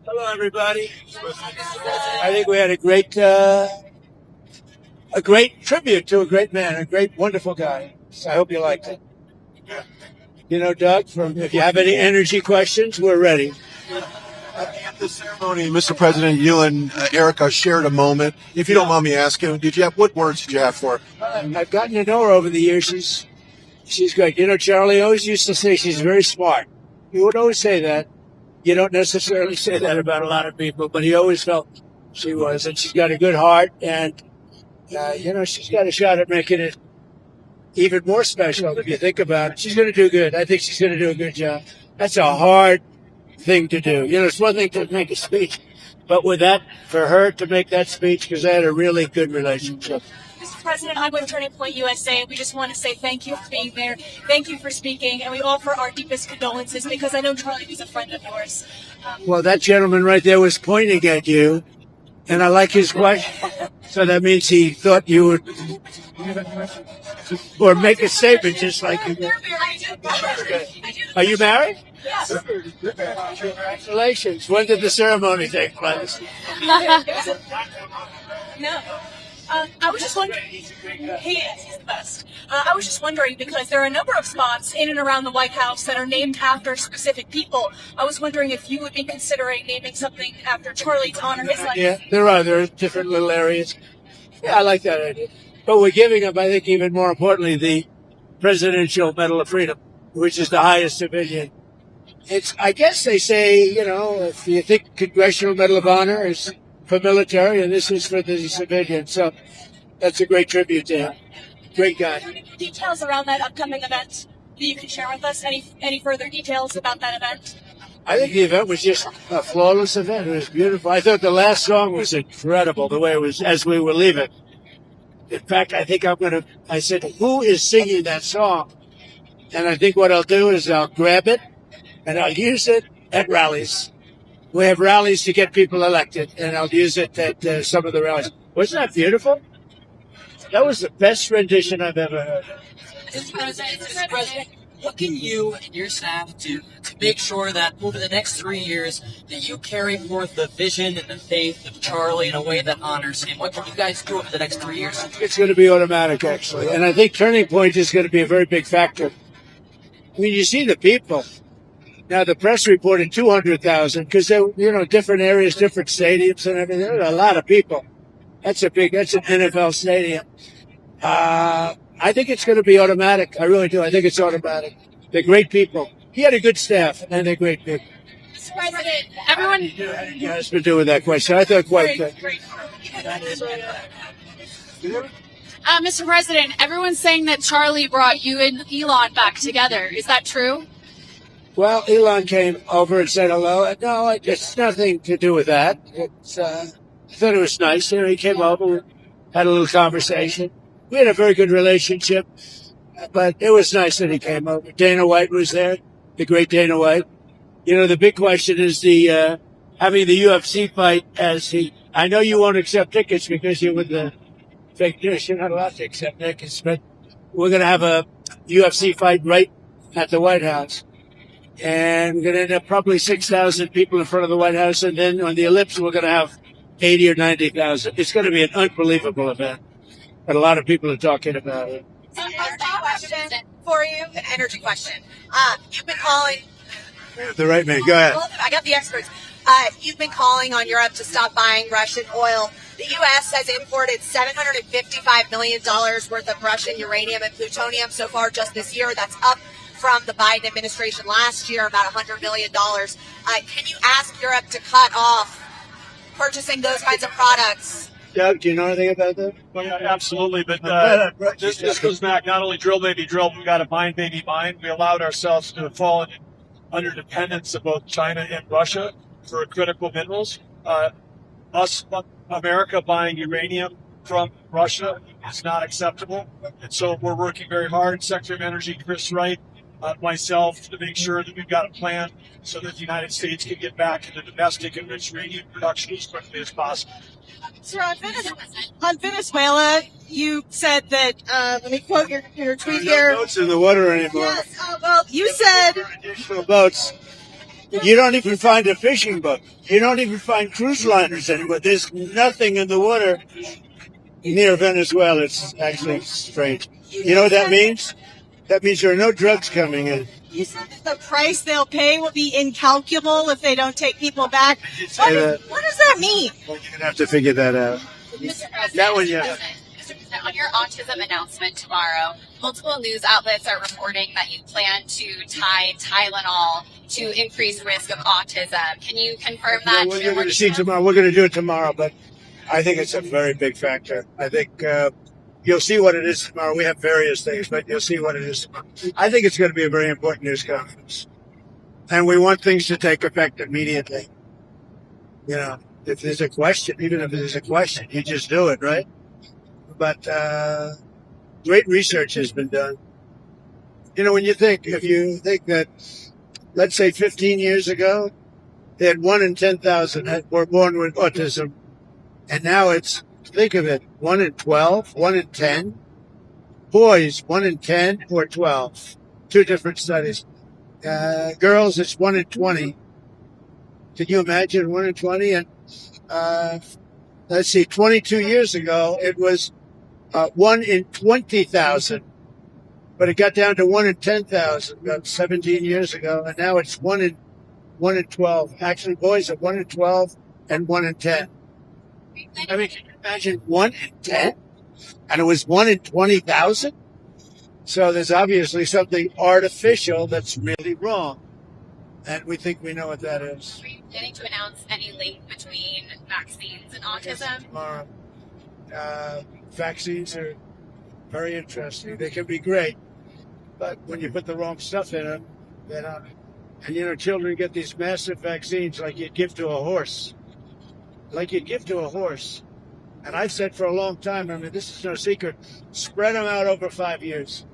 Hello, everybody. I think we had a great tribute to a great man, a great, wonderful guy. So I hope you liked it. You know, Doug, if you have any energy questions, we're ready. At the ceremony, Mr. President, you and Erica shared a moment. If you don't mind me asking, what words did you have for her? I've gotten to know her over the years. She's great. You know, Charlie always used to say she's very smart. He would always say that. You don't necessarily say that about a lot of people, but he always felt she was. And she's got a good heart, and, she's got a shot at making it even more special if you think about it. She's going to do good. I think she's going to do a good job. That's a hard thing to do. You know, it's one thing to make a speech, but with that, for her to make that speech, because I had a really good relationship. Mr. President, I'm with Turning Point USA. We just want to say thank you for being there. Thank you for speaking, and we offer our deepest condolences because I know Charlie was a friend of yours. Well, that gentleman right there was pointing at you, and I like his question. So that means he thought you would, or make a statement just like you did. Are you married? Yes. Congratulations. When did the ceremony take place? No. I was just wondering. He is. He's the best. I was just wondering because there are a number of spots in and around the White House that are named after specific people. I was wondering if you would be considering naming something after Charlie to honor his life. Yeah, there are. There are different little areas. Yeah, I like that idea. But we're giving him, I think, even more importantly, the Presidential Medal of Freedom, which is the highest civilian. I guess they say, if you think Congressional Medal of Honor is for military, and this is for the civilian. So that's a great tribute to him. Great guy. Any details around that upcoming event that you can share with us? Any further details about that event? I think the event was just a flawless event. It was beautiful. I thought the last song was incredible, the way it was as we were leaving. In fact, I think I said, who is singing that song? And I think what I'll do is I'll grab it and I'll use it at rallies. We have rallies to get people elected, and I'll use it at some of the rallies. Wasn't that beautiful? That was the best rendition I've ever heard. Mr. President, what can you and your staff do to make sure that over the next 3 years that you carry forth the vision and the faith of Charlie in a way that honors him? What can you guys do over the next 3 years? It's going to be automatic, actually. And I think Turning Point is going to be a very big factor. I mean, you see the people. Now, the press reported 200,000 because they're, different areas, different stadiums and everything. There are a lot of people. That's an NFL stadium. I think it's going to be automatic. I really do. I think it's automatic. They're great people. He had a good staff, and they're great people. Mr. President, everyone... How did you guys do with that question? I thought quite good. Mr. President, everyone's saying that Charlie brought you and Elon back together. Is that true? Well, Elon came over and said hello. No, it's nothing to do with that. I thought it was nice. He came over, had a little conversation. We had a very good relationship, but it was nice that he came over. Dana White was there, the great Dana White. The big question is having the UFC fight I know you won't accept tickets because you're with the fake news. You're not allowed to accept tickets, but we're going to have a UFC fight right at the White House. And we're going to end up probably 6,000 people in front of the White House. And then on the ellipse, we're going to have 80 or 90,000. It's going to be an unbelievable event. But a lot of people are talking about it. An energy question for you. An energy question. You've been calling. The right man. Go ahead. I got the experts. You've been calling on Europe to stop buying Russian oil. The U.S. has imported $755 million worth of Russian uranium and plutonium so far just this year. That's up from the Biden administration last year, about $100 million. Can you ask Europe to cut off purchasing those kinds of products? Doug, do you know anything about that? Well, yeah, absolutely, but this goes back, not only drill, baby, drill, we got to mine, baby, mine. We allowed ourselves to fall under dependence of both China and Russia for critical minerals. America buying uranium from Russia is not acceptable. And so we're working very hard, Secretary of Energy Chris Wright, myself, to make sure that we've got a plan so that the United States can get back into domestic enriched uranium production as quickly as possible. Sir, on Venezuela, you said that, let me quote your tweet here. No boats in the water anymore. Yes, well, you said... Additional boats. You don't even find a fishing boat. You don't even find cruise liners anymore. There's nothing in the water near Venezuela. It's actually strange. You know what that means? That means there are no drugs coming in. You said that the price they'll pay will be incalculable if they don't take people back. What does that mean? Well, you're going to have to figure that out. Mr. President, That one, yeah. Mr. President, on your autism announcement tomorrow, multiple news outlets are reporting that you plan to tie Tylenol to increase risk of autism. Can you confirm that? Yeah, we're going to see tomorrow. We're going to do it tomorrow, but I think it's a very big factor. I think you'll see what it is tomorrow. We have various things, but you'll see what it is tomorrow. I think it's going to be a very important news conference. And we want things to take effect immediately. You know, if there's a question, even if there's a question, you just do it, right? But great research has been done. You know, if you think that, let's say 15 years ago, they had 1 in 10,000 were born with autism. And now it's, think of it, 1 in 12, 1 in 10. Boys, 1 in 10 or 12. 2 different studies. Girls, it's 1 in 20. Can you imagine 1 in 20? And let's see, 22 years ago, it was 1 in 20,000. But it got down to 1 in 10,000 about 17 years ago. And now it's 1 in 12. Actually, boys are 1 in 12 and 1 in 10. I mean, can you imagine 1 in 10? And it was 1 in 20,000? So there's obviously something artificial that's really wrong. And we think we know what that is. Are you planning to announce any link between vaccines and autism? Tomorrow. Vaccines are very interesting. They can be great. But when you put the wrong stuff in them, they're not. And, you know, children get these massive vaccines like you'd give to a horse. Like you'd give to a horse. And I've said for a long time, I mean, this is no secret, spread them out over 5 years.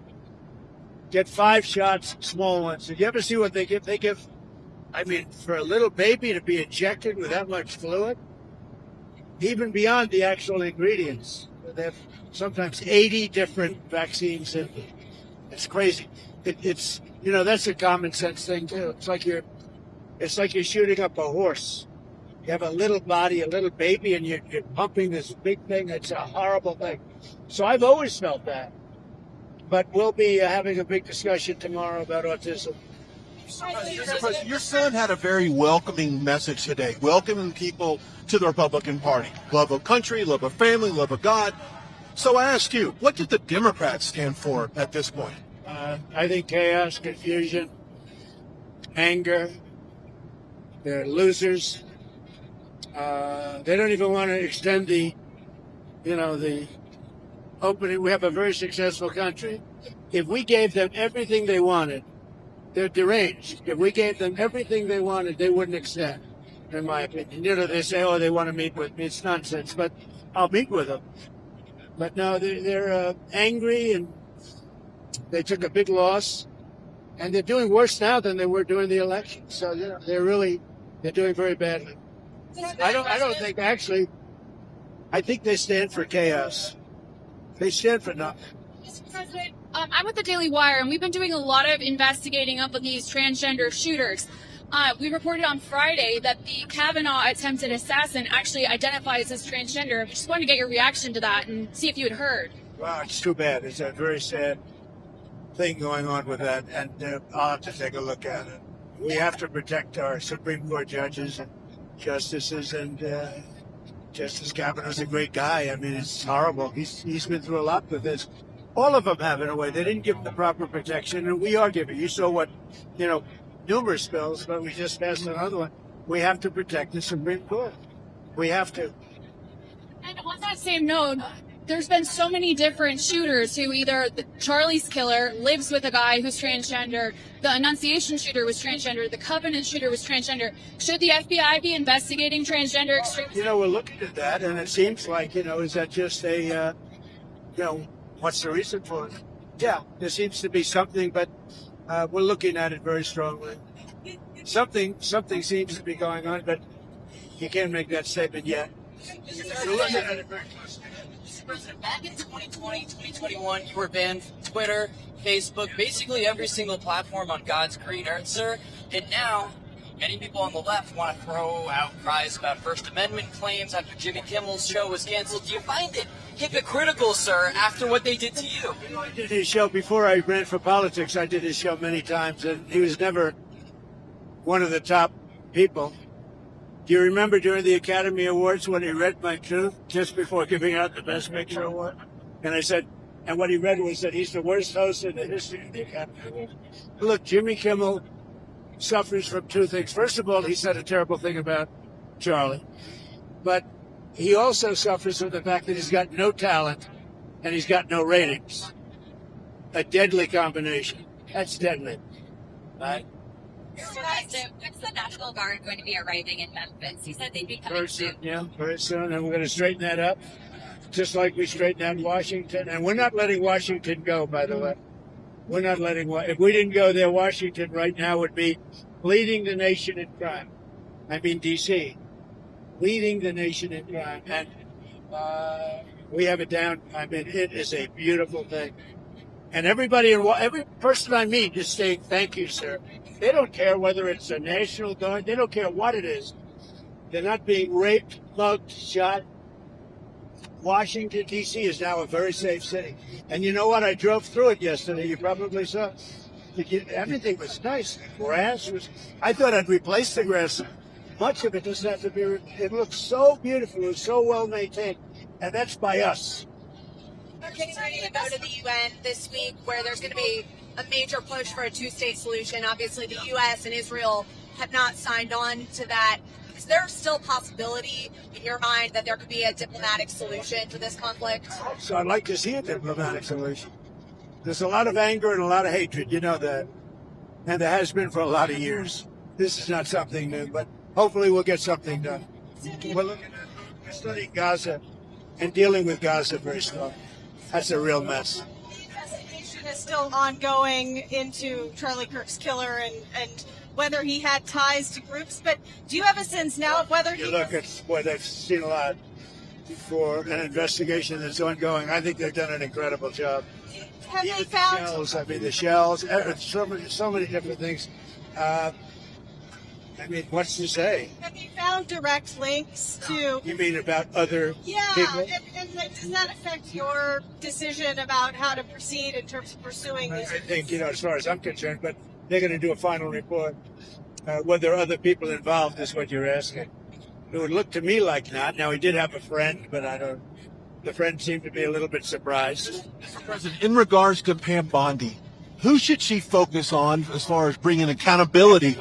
Get 5 shots, small ones. Did you ever see what they give? They give, I mean, for a little baby to be injected with that much fluid, even beyond the actual ingredients. They have sometimes 80 different vaccines in them. It's crazy. It's, you know, that's a common sense thing too. It's like you're shooting up a horse. You have a little body, a little baby, and you're pumping this big thing. It's a horrible thing. So I've always felt that. But we'll be having a big discussion tomorrow about autism. Your son had a very welcoming message today, welcoming people to the Republican Party. Love of country, love of family, love of God. So I ask you, what did the Democrats stand for at this point? I think chaos, confusion, anger. They're losers. They don't even want to extend the opening. We have a very successful country. If we gave them everything they wanted, they're deranged. If we gave them everything they wanted, they wouldn't extend, in my opinion. You know, they say, oh, they want to meet with me. It's nonsense, but I'll meet with them. But no, they're angry, and they took a big loss, and they're doing worse now than they were during the election. So, you know, they're doing very badly. I don't think, actually, I think they stand for chaos. They stand for nothing. Mr. President, I'm with the Daily Wire, and we've been doing a lot of investigating up with these transgender shooters. We reported on Friday that the Kavanaugh attempted assassin actually identifies as transgender. I just wanted to get your reaction to that and see if you had heard. Wow, it's too bad. It's a very sad thing going on with that, and I'll have to take a look at it. We have to protect our Supreme Court judges and justices, and Justice Kavanaugh's a great guy. I mean, it's horrible. He's been through a lot with this. All of them have, in a way. They didn't give him the proper protection, and we are giving. You saw what, you know, numerous bills, but we just passed another one. We have to protect the Supreme Court. We have to. And on that same note, there's been so many different shooters who either Charlie's killer lives with a guy who's transgender, the Annunciation shooter was transgender, the Covenant shooter was transgender. Should the FBI be investigating transgender extremism? You know, we're looking at that, and it seems like, you know, is that just a, you know, what's the reason for it? Yeah, there seems to be something, but we're looking at it very strongly. Something seems to be going on, but you can't make that statement yet. We're looking at it very closely. President, back in 2020, 2021, you were banned from Twitter, Facebook, basically every single platform on God's green earth, sir. And now Many people on the left want to throw out cries about First Amendment claims after Jimmy Kimmel's show was canceled. Do you find it hypocritical, sir, after what they did to you? I did his show before I ran for politics. I did his show many times, and he was never one of the top people. Do you remember during the Academy Awards when he read my truth just before giving out the Best Picture Award? And I said, and what he read was that he's the worst host in the history of the Academy Awards. Look, Jimmy Kimmel suffers from two things. First of all, he said a terrible thing about Charlie. But he also suffers from the fact that he's got no talent and he's got no ratings. A deadly combination. That's deadly. Right? When's the National Guard going to be arriving in Memphis? You said they'd be coming soon. Yeah, very soon. And we're going to straighten that up, just like we straightened out Washington. And we're not letting Washington go, by the way. We're not letting. If we didn't go there, Washington right now would be leading the nation in crime. I mean, D.C. leading the nation in crime. And we have it down. I mean, it is a beautiful thing. And every person I meet is saying, thank you, sir. They don't care whether it's a National Guard. They don't care what it is. They're not being raped, mugged, shot. Washington, D.C. is now a very safe city. And you know what? I drove through it yesterday. You probably saw. Everything was nice. Grass was. I thought I'd replace the grass. Much of it doesn't have to be. It looks so beautiful. It's so well maintained. And that's by us. We're getting ready to go to the UN this week, where there's going to be a major push for a two-state solution. Obviously, the U.S. and Israel have not signed on to that. Is there still a possibility in your mind that there could be a diplomatic solution to this conflict? So I'd like to see a diplomatic solution. There's a lot of anger and a lot of hatred, you know that. And there has been for a lot of years. This is not something new, but hopefully we'll get something done. We're studying Gaza and dealing with Gaza very slowly. That's a real mess. The investigation is still ongoing into Charlie Kirk's killer and whether he had ties to groups. But do you have a sense now of whether he... Look, they've seen a lot for an investigation that's ongoing. I think they've done an incredible job. Have Even they found... the shells, so many different things. I mean, what's to say? Have you found direct links to... You mean about other Yeah, people? and does that affect your decision about how to proceed in terms of pursuing I these? think, as far as I'm concerned, but they're going to do a final report. Whether other people involved is what you're asking. It would look to me like not. Now, he did have a friend, but I don't... The friend seemed to be a little bit surprised. Mr. President, in regards to Pam Bondi, who should she focus on as far as bringing accountability?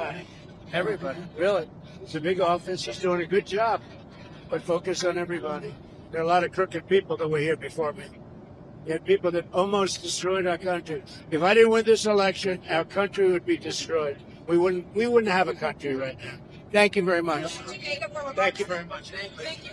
Everybody, really. It's a big office. She's doing a good job, but focus on everybody. There are a lot of crooked people that were here before me. You had people that almost destroyed our country. If I didn't win this election, our country would be destroyed. We wouldn't have a country right now. Thank you very much. Thank you very much. Thank you.